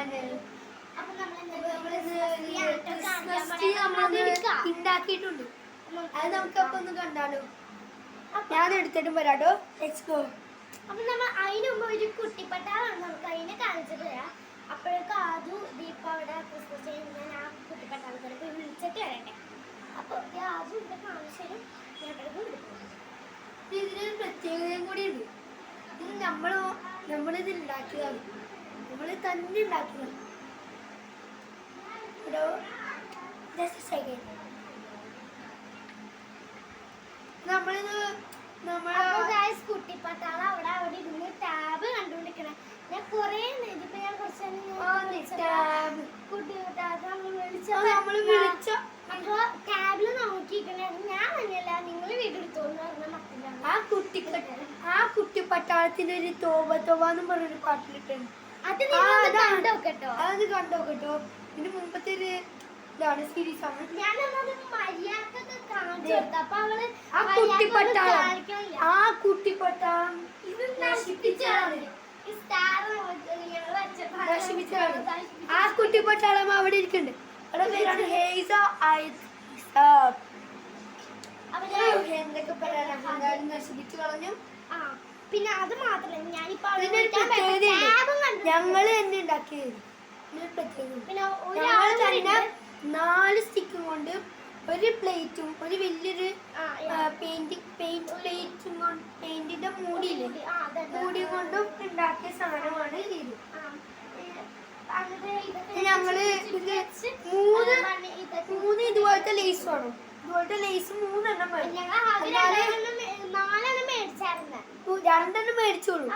Channel. അപ്പൊ നമ്മൾ ഉണ്ടാക്കിയിട്ടുണ്ട്. അത് നമുക്കപ്പൊ ഒന്ന് കണ്ടാലോ? ഞാൻ എടുത്തിട്ടും വരാട്ടോ. Let's go. അപ്പൊ നമ്മൾ അതിന് മുമ്പ് ഒരു കുട്ടിപ്പട്ടാളാണ് നമുക്ക് അതിനെ കാണിച്ചിട്ട് തരാം. അപ്പോഴേക്കും ആദ്യം ദീപ അവിടെ ക്രിസ്മസ് ചെയ്യുന്ന ഞാൻ ആ കുട്ടിപ്പട്ടാളത്തോടെ പോയി വിളിച്ചിട്ട് വരട്ടെ. അപ്പൊ ആദ്യം ഇവിടെ കാണിച്ചാലും ഞാൻ അപ്പോഴേക്കും വിളിക്കും. ഇതിനൊരു പ്രത്യേകതയും കൂടി ഉണ്ട്. ഇത് നമ്മളിത് ഉണ്ടാക്കിയതാണ്. നമ്മൾ തന്നെ ഉണ്ടാക്കിയതാണ്. കുട്ടിപ്പട്ടാളം അവിടെ ഇരുന്ന് ടാബ് കണ്ടുകൊണ്ടിരിക്കണേ. ഞാൻ കൊറേ ഇതിപ്പോ ഞാൻ കുറച്ച് അപ്പൊ ടാബില് നോക്കിയിരിക്കണേ. ഞാൻ തന്നെയല്ല നിങ്ങൾ വീടെടുത്തോന്ന് പറഞ്ഞ മക്കളാണ്. ആ കുട്ടിപ്പട്ടാളത്തിന്റെ ഒരു തോബ തോബ എന്ന് പറഞ്ഞൊരു പാട്ടിലിട്ടുണ്ട്. അത് കണ്ടോക്കട്ടോ. അത് കണ്ടോക്കട്ടോ. ഇതിന് മുമ്പത്തെ ഒരു ഇതാണ് സീരീസ് ആണ്. ഞാനത് മര്യാദക്കൊക്കെ കാണിച്ചു കൊടുത്തു. അപ്പൊ അവള് ആ കുട്ടിപ്പട്ടാളം ഇത് നശിപ്പിച്ചാണ്. ആ കുട്ടിപ്പട്ടാളം അവിടെ ഇരിക്കുന്നുണ്ട്. അവിടെ പേരാണ് ഹേസ. എന്തൊക്കെ പറയാൻ നശിപ്പിച്ചു കളഞ്ഞു. പിന്നെ അത് മാത്രമല്ല ഞാനിപ്പോ ഞങ്ങള് തന്നെ ഉണ്ടാക്കിയത്. പിന്നെ തന്നെ 4 സ്റ്റിക്കും കൊണ്ട് ഒരു പ്ലേറ്റും ഒരു വലിയൊരു പെയിന്റിന്റെ മൂടിയില്ലേ, മൂടി കൊണ്ടും ഉണ്ടാക്കിയ സാധനമാണ് ഇത്. ഞങ്ങള് ഇത് മൂന്ന് ഇതുപോലത്തെ ലേസ് വേണം. ഇതുപോലത്തെ ലേസ് 3 എണ്ണം വേണം. 4 മേടിച്ചായിരുന്നു. 2 എണ്ണം മേടിച്ചോളൂ.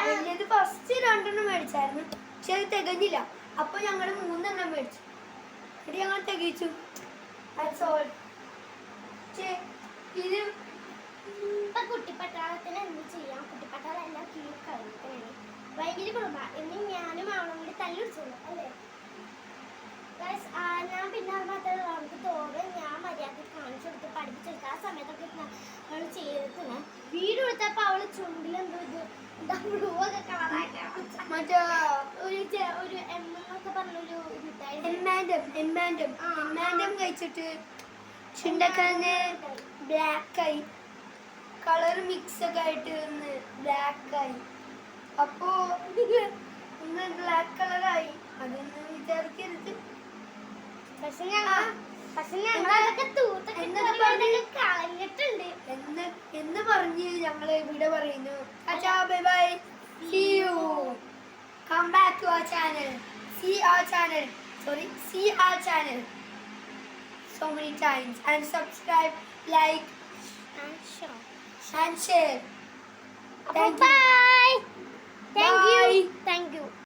വലിയത് ഫസ്റ്റ് 2 എണ്ണം മേടിച്ചായിരുന്നു. പക്ഷെ അത് തികഞ്ഞില്ല. അപ്പൊ ഞങ്ങള് 3 എണ്ണം മേടിച്ചു. എന്നിട്ട് ഞങ്ങൾ തികച്ചു. ഇത് കുട്ടിപ്പട്ടാളത്തിന് എന്ത് ചെയ്യാം? കുട്ടിപ്പട്ടാളം എല്ലാം കീഴ് കളഞ്ഞിട്ടാണ് ഭയങ്കര കുടുംബ എന്ന് ഞാനും അവളും കൂടി തല്ലിടിച്ചോളൂ അല്ലേ? ഞാൻ പിന്നെ അത് മാത്രമല്ല നമുക്ക് തോറ് ഞാൻ മര്യാദ കാണിച്ചു കൊടുത്ത് പഠിപ്പിച്ചെടുത്ത് ആ സമയത്തൊക്കെ അവള് ചെയ്തിട്ടുണ്ട്. വീട് കൊടുത്തപ്പോ അവള് ചുണ്ടിലെന്തോ ഇത് മറ്റേ ഒരു എന്നൊക്കെ പറഞ്ഞൊരു എമ്മാൻഡം കഴിച്ചിട്ട് ചുണ്ടക്കാരന് ബ്ലാക്കായി, കളർ മിക്സ് ഒക്കെ ആയിട്ട് ബ്ലാക്കായി. അപ്പോ ഒന്ന് ബ്ലാക്ക് കളറായി. അതൊന്ന് വിചാരിക്കരുത്. പക്ഷെ ഞങ്ങളതൊക്കെ കളഞ്ഞിട്ടുണ്ട് എന്ന് പറഞ്ഞ് ഞങ്ങള് ഇവിടെ പറയുന്നു. Bye bye. See you. Come back to our channel. See our channel so many times and subscribe, like and share. Bye. Thank you.